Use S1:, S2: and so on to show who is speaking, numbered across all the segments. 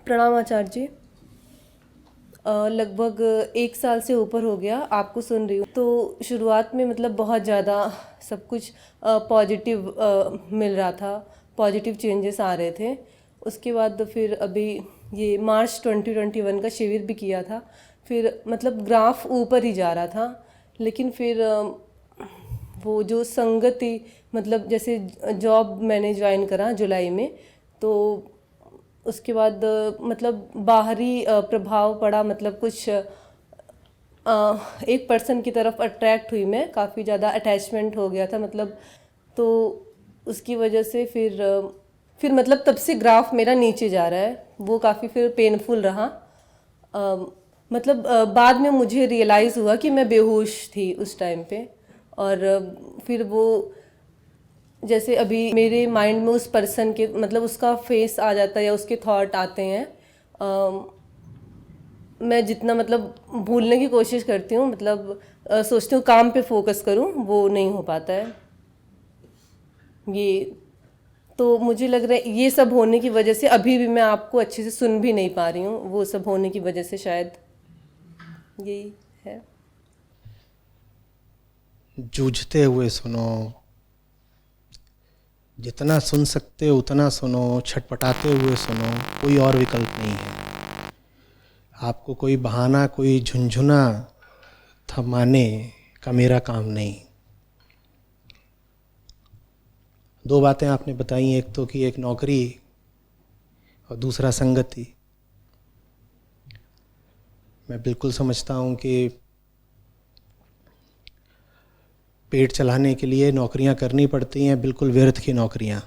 S1: प्रणाम आचार्य जी। लगभग 1 साल से ऊपर हो गया आपको सुन रही हूँ। तो शुरुआत में मतलब बहुत ज़्यादा सब कुछ पॉजिटिव मिल रहा था, पॉजिटिव चेंजेस आ रहे थे। उसके बाद फिर अभी ये मार्च 2021 का शिविर भी किया था। फिर मतलब ग्राफ ऊपर ही जा रहा था, लेकिन फिर वो जो संगति, मतलब जैसे जॉब मैंने ज्वाइन करा जुलाई में, तो उसके बाद मतलब बाहरी प्रभाव पड़ा, मतलब कुछ एक पर्सन की तरफ अट्रैक्ट हुई मैं, काफ़ी ज़्यादा अटैचमेंट हो गया था मतलब। तो उसकी वजह से फिर मतलब तब से ग्राफ मेरा नीचे जा रहा है, वो काफ़ी फिर पेनफुल रहा। मतलब बाद में मुझे रियलाइज़ हुआ कि मैं बेहोश थी उस टाइम पे। और फिर वो जैसे अभी मेरे माइंड में उस पर्सन के मतलब उसका फेस आ जाता है या उसके थॉट आते हैं। मैं जितना मतलब भूलने की कोशिश करती हूँ, मतलब सोचती हूँ काम पे फोकस करूँ, वो नहीं हो पाता है ये। तो मुझे लग रहा है ये सब होने की वजह से अभी भी मैं आपको अच्छे से सुन भी नहीं पा रही हूँ, वो सब होने की वजह से शायद यही है।
S2: जूझते हुए सुनो, जितना सुन सकते हो उतना सुनो, छटपटाते हुए सुनो, कोई और विकल्प नहीं है। आपको कोई बहाना, कोई झुंझुना थमाने का मेरा काम नहीं। 2 बातें आपने बताई, एक तो कि एक नौकरी और दूसरा संगति। मैं बिल्कुल समझता हूँ कि पेट चलाने के लिए नौकरियां करनी पड़ती हैं, बिल्कुल व्यर्थ की नौकरियां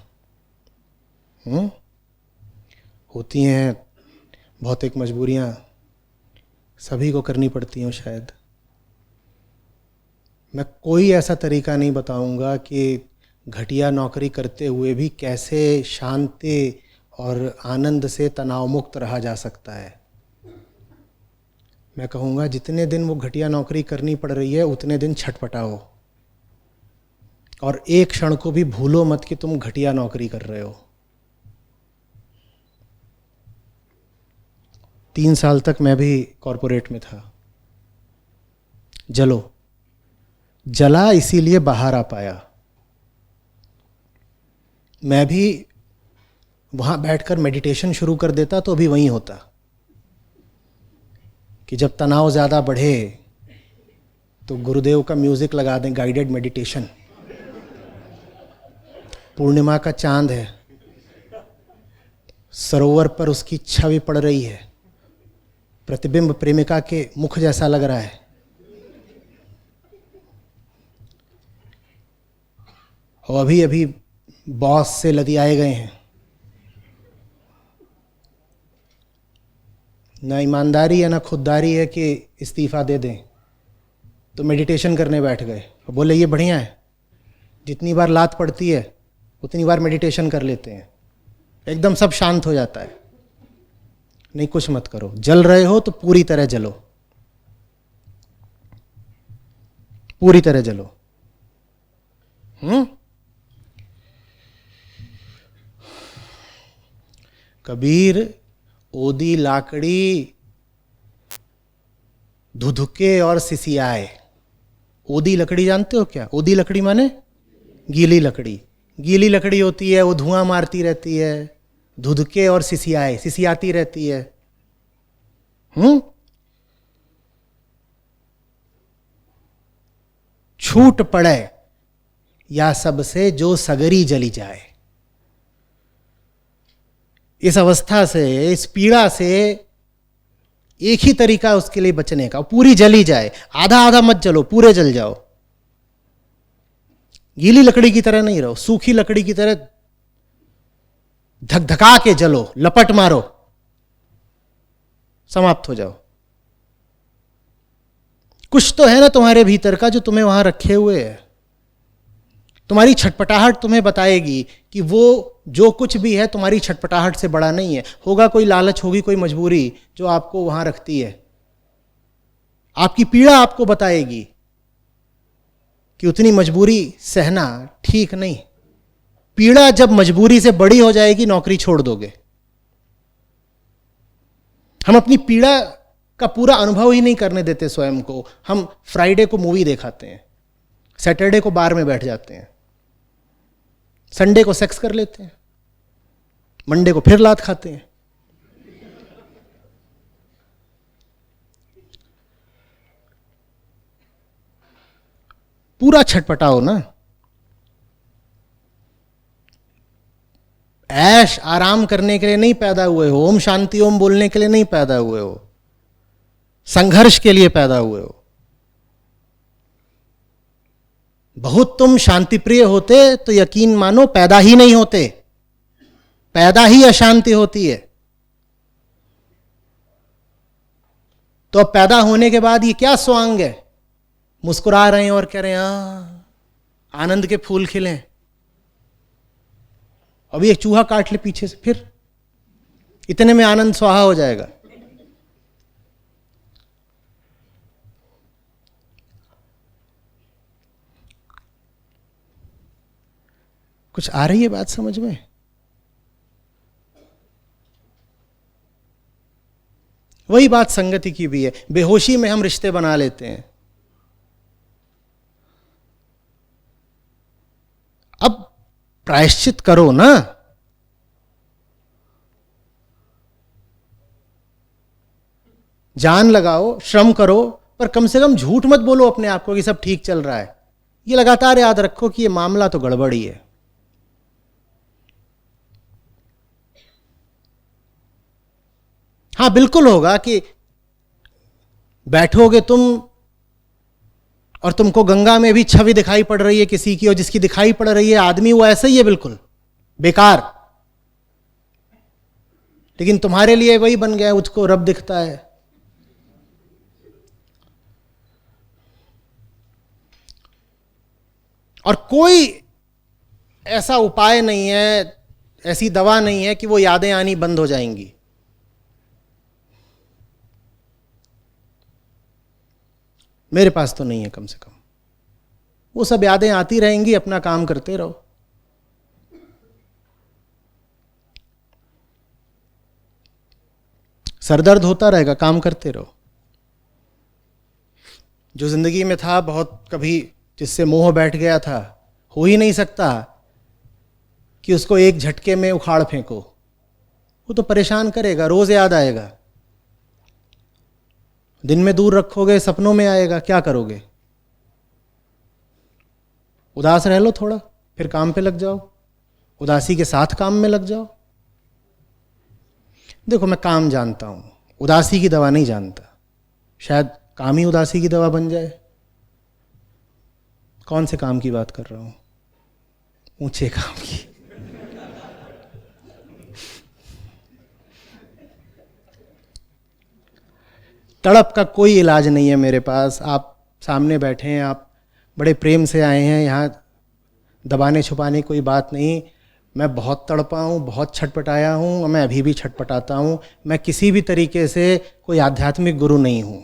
S2: होती हैं। भौतिक मजबूरियां सभी को करनी पड़ती हैं शायद। मैं कोई ऐसा तरीका नहीं बताऊंगा कि घटिया नौकरी करते हुए भी कैसे शांति और आनंद से तनाव मुक्त रहा जा सकता है। मैं कहूँगा जितने दिन वो घटिया नौकरी करनी पड़ रही है उतने दिन छटपटाओ, और एक क्षण को भी भूलो मत कि तुम घटिया नौकरी कर रहे हो। 3 साल तक मैं भी कॉरपोरेट में था। जला इसीलिए बाहर आ पाया। मैं भी वहां बैठकर मेडिटेशन शुरू कर देता तो अभी वहीं होता। कि जब तनाव ज़्यादा बढ़े तो गुरुदेव का म्यूज़िक लगा दें, गाइडेड मेडिटेशन। पूर्णिमा का चांद है, सरोवर पर उसकी छवि पड़ रही है, प्रतिबिंब प्रेमिका के मुख जैसा लग रहा है, और अभी अभी बॉस से लदियाए गए हैं। ना ईमानदारी है ना खुददारी है कि इस्तीफा दे दें, तो मेडिटेशन करने बैठ गए और बोले ये बढ़िया है, जितनी बार लात पड़ती है उतनी बार मेडिटेशन कर लेते हैं, एकदम सब शांत हो जाता है। नहीं, कुछ मत करो। जल रहे हो तो पूरी तरह जलो, पूरी तरह जलो। कबीर ओदी लाकड़ी धुधुके और सिसियाए। ओदी लकड़ी जानते हो क्या? ओदी लकड़ी माने गीली लकड़ी। गीली लकड़ी होती है, वो धुआं मारती रहती है, धुधके और सिसियाए, सिसियाती रहती है। छूट पड़े या सबसे जो सगरी जली जाए। इस अवस्था से, इस पीड़ा से एक ही तरीका उसके लिए बचने का, पूरी जली जाए। आधा आधा मत जलो, पूरे जल जाओ। गीली लकड़ी की तरह नहीं रहो, सूखी लकड़ी की तरह धकधका के जलो, लपट मारो, समाप्त हो जाओ। कुछ तो है ना तुम्हारे भीतर का जो तुम्हें वहां रखे हुए है। तुम्हारी छटपटाहट तुम्हें बताएगी कि वो जो कुछ भी है तुम्हारी छटपटाहट से बड़ा नहीं है। होगा कोई लालच, होगी कोई मजबूरी जो आपको वहां रखती है। आपकी पीड़ा आपको बताएगी कि उतनी मजबूरी सहना ठीक नहीं। पीड़ा जब मजबूरी से बड़ी हो जाएगी, नौकरी छोड़ दोगे। हम अपनी पीड़ा का पूरा अनुभव ही नहीं करने देते स्वयं को। हम फ्राइडे को मूवी दिखाते हैं, सैटरडे को बार में बैठ जाते हैं, संडे को सेक्स कर लेते हैं, मंडे को फिर लात खाते हैं। पूरा छटपटाओ ना। ऐश आराम करने के लिए नहीं पैदा हुए हो, ओम शांति ओम बोलने के लिए नहीं पैदा हुए हो, संघर्ष के लिए पैदा हुए हो। बहुत तुम शांति प्रिय होते तो यकीन मानो पैदा ही नहीं होते, पैदा ही अशांति होती है। तो अब पैदा होने के बाद ये क्या स्वांग है, मुस्कुरा रहे हैं और कह रहे हैं आनंद के फूल खिले। अभी एक चूहा काट ले पीछे से, फिर इतने में आनंद स्वाहा हो जाएगा। कुछ आ रही है बात समझ में? वही बात संगति की भी है। बेहोशी में हम रिश्ते बना लेते हैं। अब प्रायश्चित करो ना। जान लगाओ, श्रम करो, पर कम से कम झूठ मत बोलो अपने आप को कि सब ठीक चल रहा है। ये लगातार याद रखो कि ये मामला तो गड़बड़ ही है। हाँ बिल्कुल होगा कि बैठोगे तुम और तुमको गंगा में भी छवि दिखाई पड़ रही है किसी की, और जिसकी दिखाई पड़ रही है आदमी वो ऐसा ही है, बिल्कुल बेकार। लेकिन तुम्हारे लिए वही बन गया है, उसको रब दिखता है। और कोई ऐसा उपाय नहीं है, ऐसी दवा नहीं है कि वो यादें आनी बंद हो जाएंगी। मेरे पास तो नहीं है कम से कम। वो सब यादें आती रहेंगी, अपना काम करते रहो। सरदर्द होता रहेगा, काम करते रहो। जो जिंदगी में था बहुत, कभी जिससे मोह बैठ गया था, हो ही नहीं सकता कि उसको एक झटके में उखाड़ फेंको। वो तो परेशान करेगा, रोज याद आएगा। दिन में दूर रखोगे, सपनों में आएगा, क्या करोगे? उदास रह लो थोड़ा, फिर काम पे लग जाओ, उदासी के साथ काम में लग जाओ। देखो मैं काम जानता हूं, उदासी की दवा नहीं जानता। शायद काम ही उदासी की दवा बन जाए। कौन से काम की बात कर रहा हूं? ऊंचे काम की। तड़प का कोई इलाज नहीं है मेरे पास। आप सामने बैठे हैं, आप बड़े प्रेम से आए हैं यहाँ, दबाने छुपाने कोई बात नहीं। मैं बहुत तड़पा हूँ, बहुत छटपटाया हूँ, और मैं अभी भी छटपटाता हूँ। मैं किसी भी तरीके से कोई आध्यात्मिक गुरु नहीं हूँ।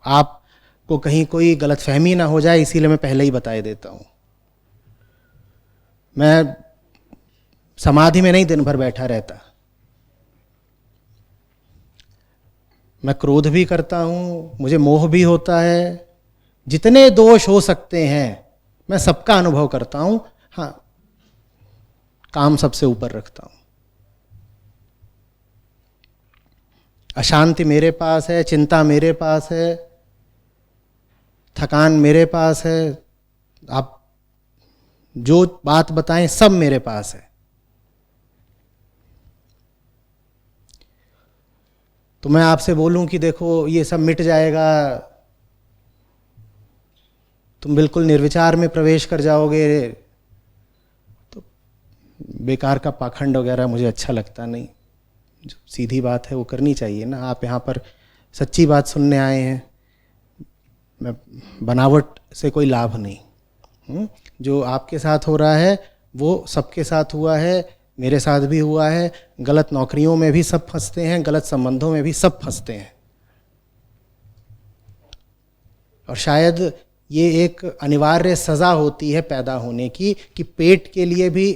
S2: आपको कहीं कोई गलतफहमी ना हो जाए, इसीलिए मैं पहले ही बता देता हूँ। मैं समाधि में नहीं दिन भर बैठा रहता। मैं क्रोध भी करता हूँ, मुझे मोह भी होता है। जितने दोष हो सकते हैं मैं सबका अनुभव करता हूँ। हाँ, काम सबसे ऊपर रखता हूँ। अशांति मेरे पास है, चिंता मेरे पास है, थकान मेरे पास है। आप जो बात बताएं सब मेरे पास है। तो मैं आपसे बोलूं कि देखो ये सब मिट जाएगा, तुम बिल्कुल निर्विचार में प्रवेश कर जाओगे, तो बेकार का पाखंड वगैरह मुझे अच्छा लगता नहीं। जो सीधी बात है वो करनी चाहिए ना। आप यहाँ पर सच्ची बात सुनने आए हैं, मैं बनावट से कोई लाभ नहीं। जो आपके साथ हो रहा है वो सबके साथ हुआ है, मेरे साथ भी हुआ है। गलत नौकरियों में भी सब फंसते हैं, गलत संबंधों में भी सब फंसते हैं। और शायद ये एक अनिवार्य सज़ा होती है पैदा होने की, कि पेट के लिए भी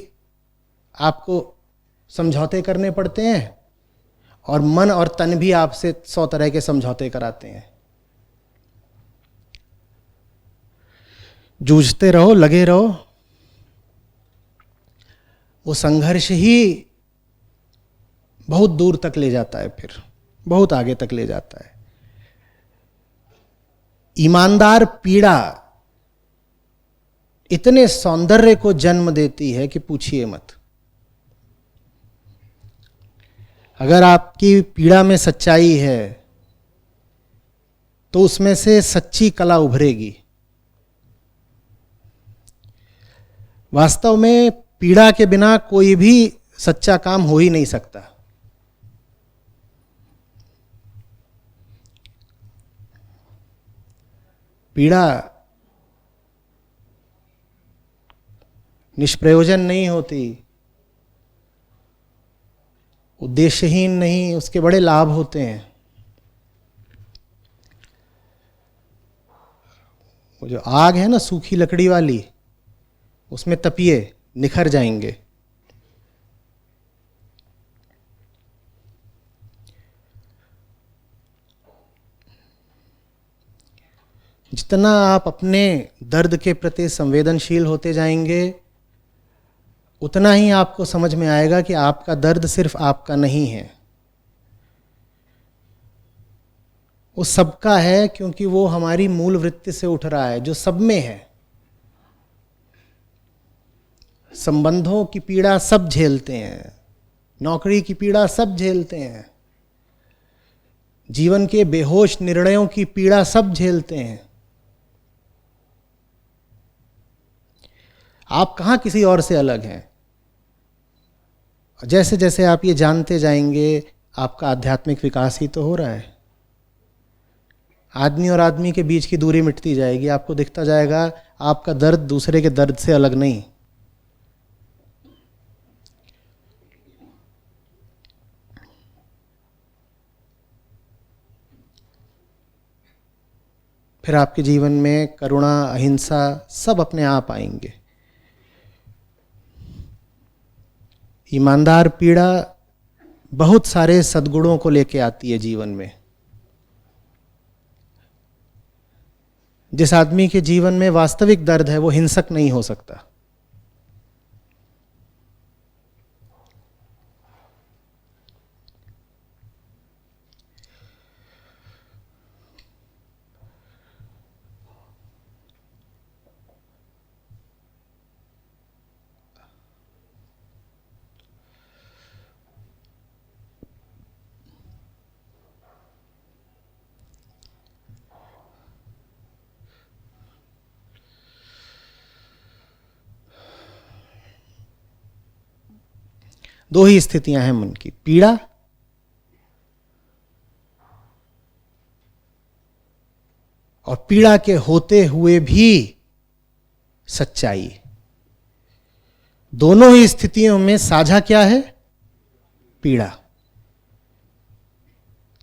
S2: आपको समझौते करने पड़ते हैं और मन और तन भी आपसे 100 तरह के समझौते कराते हैं। जूझते रहो, लगे रहो। वो संघर्ष ही बहुत दूर तक ले जाता है, फिर बहुत आगे तक ले जाता है। ईमानदार पीड़ा इतने सौंदर्य को जन्म देती है कि पूछिए मत। अगर आपकी पीड़ा में सच्चाई है तो उसमें से सच्ची कला उभरेगी। वास्तव में पीड़ा के बिना कोई भी सच्चा काम हो ही नहीं सकता। पीड़ा निष्प्रयोजन नहीं होती, उद्देश्यहीन नहीं, उसके बड़े लाभ होते हैं। वो जो आग है ना सूखी लकड़ी वाली, उसमें तपिए, निखर जाएंगे। जितना आप अपने दर्द के प्रति संवेदनशील होते जाएंगे, उतना ही आपको समझ में आएगा कि आपका दर्द सिर्फ आपका नहीं है, वो सबका है, क्योंकि वो हमारी मूल वृत्ति से उठ रहा है जो सब में है। संबंधों की पीड़ा सब झेलते हैं, नौकरी की पीड़ा सब झेलते हैं, जीवन के बेहोश निर्णयों की पीड़ा सब झेलते हैं। आप कहाँ किसी और से अलग हैं। जैसे जैसे आप ये जानते जाएंगे, आपका आध्यात्मिक विकास ही तो हो रहा है। आदमी और आदमी के बीच की दूरी मिटती जाएगी, आपको दिखता जाएगा आपका दर्द दूसरे के दर्द से अलग नहीं। फिर आपके जीवन में करुणा, अहिंसा सब अपने आप आएंगे। ईमानदार पीड़ा बहुत सारे सद्गुणों को लेके आती है जीवन में। जिस आदमी के जीवन में वास्तविक दर्द है वो हिंसक नहीं हो सकता। दो ही स्थितियां हैं मन की, पीड़ा और पीड़ा के होते हुए भी सच्चाई। दोनों ही स्थितियों में साझा क्या है? पीड़ा।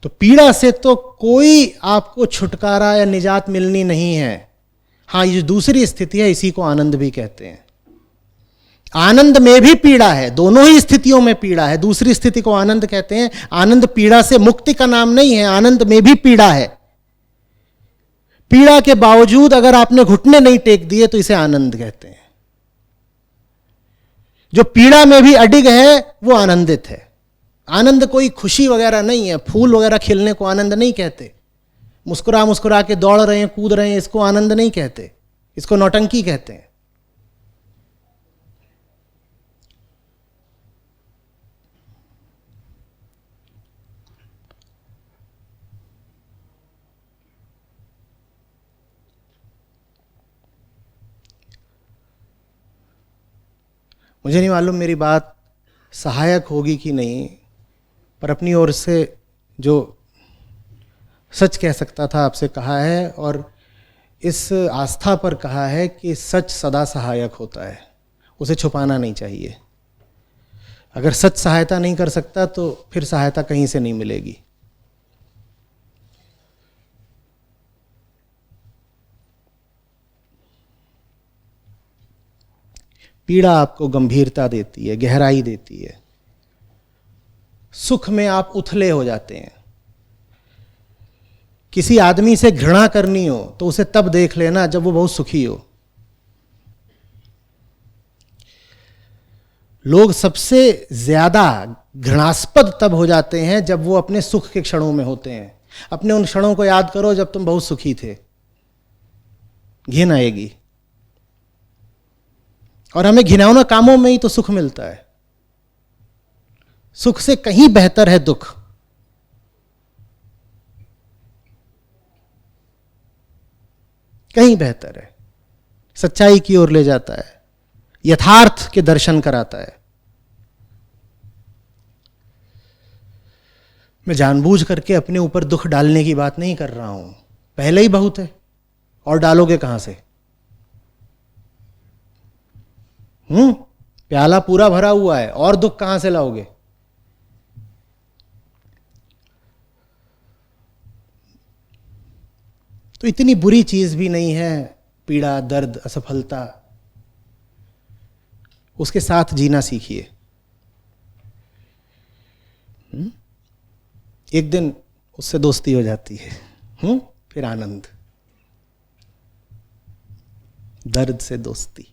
S2: तो पीड़ा से तो कोई आपको छुटकारा या निजात मिलनी नहीं है। हां, ये जो दूसरी स्थिति है इसी को आनंद भी कहते हैं। आनंद में भी पीड़ा है, दोनों ही स्थितियों में पीड़ा है। दूसरी स्थिति को आनंद कहते हैं। आनंद पीड़ा से मुक्ति का नाम नहीं है, आनंद में भी पीड़ा है। पीड़ा के बावजूद अगर आपने घुटने नहीं टेक दिए तो इसे आनंद कहते हैं। जो पीड़ा में भी अडिग है वो आनंदित है। आनंद कोई खुशी वगैरह नहीं है, फूल वगैरह खिलने को आनंद नहीं कहते। मुस्कुरा मुस्कुरा के दौड़ रहे हैं, कूद रहे हैं, इसको आनंद नहीं कहते, इसको नौटंकी कहते हैं। मुझे नहीं मालूम मेरी बात सहायक होगी कि नहीं, पर अपनी ओर से जो सच कह सकता था आपसे कहा है, और इस आस्था पर कहा है कि सच सदा सहायक होता है, उसे छुपाना नहीं चाहिए। अगर सच सहायता नहीं कर सकता तो फिर सहायता कहीं से नहीं मिलेगी। पीड़ा आपको गंभीरता देती है, गहराई देती है, सुख में आप उथले हो जाते हैं। किसी आदमी से घृणा करनी हो तो उसे तब देख लेना जब वो बहुत सुखी हो। लोग सबसे ज्यादा घृणास्पद तब हो जाते हैं जब वो अपने सुख के क्षणों में होते हैं। अपने उन क्षणों को याद करो जब तुम बहुत सुखी थे, घिन आएगी। और हमें घिनौना कामों में ही तो सुख मिलता है। सुख से कहीं बेहतर है दुख। कहीं बेहतर है, सच्चाई की ओर ले जाता है, यथार्थ के दर्शन कराता है। मैं जानबूझ करके अपने ऊपर दुख डालने की बात नहीं कर रहा हूं, पहले ही बहुत है और डालोगे कहां से? प्याला पूरा भरा हुआ है और दुख कहां से लाओगे? तो इतनी बुरी चीज भी नहीं है पीड़ा, दर्द, असफलता। उसके साथ जीना सीखिए। एक दिन उससे दोस्ती हो जाती है, फिर आनंद। दर्द से दोस्ती।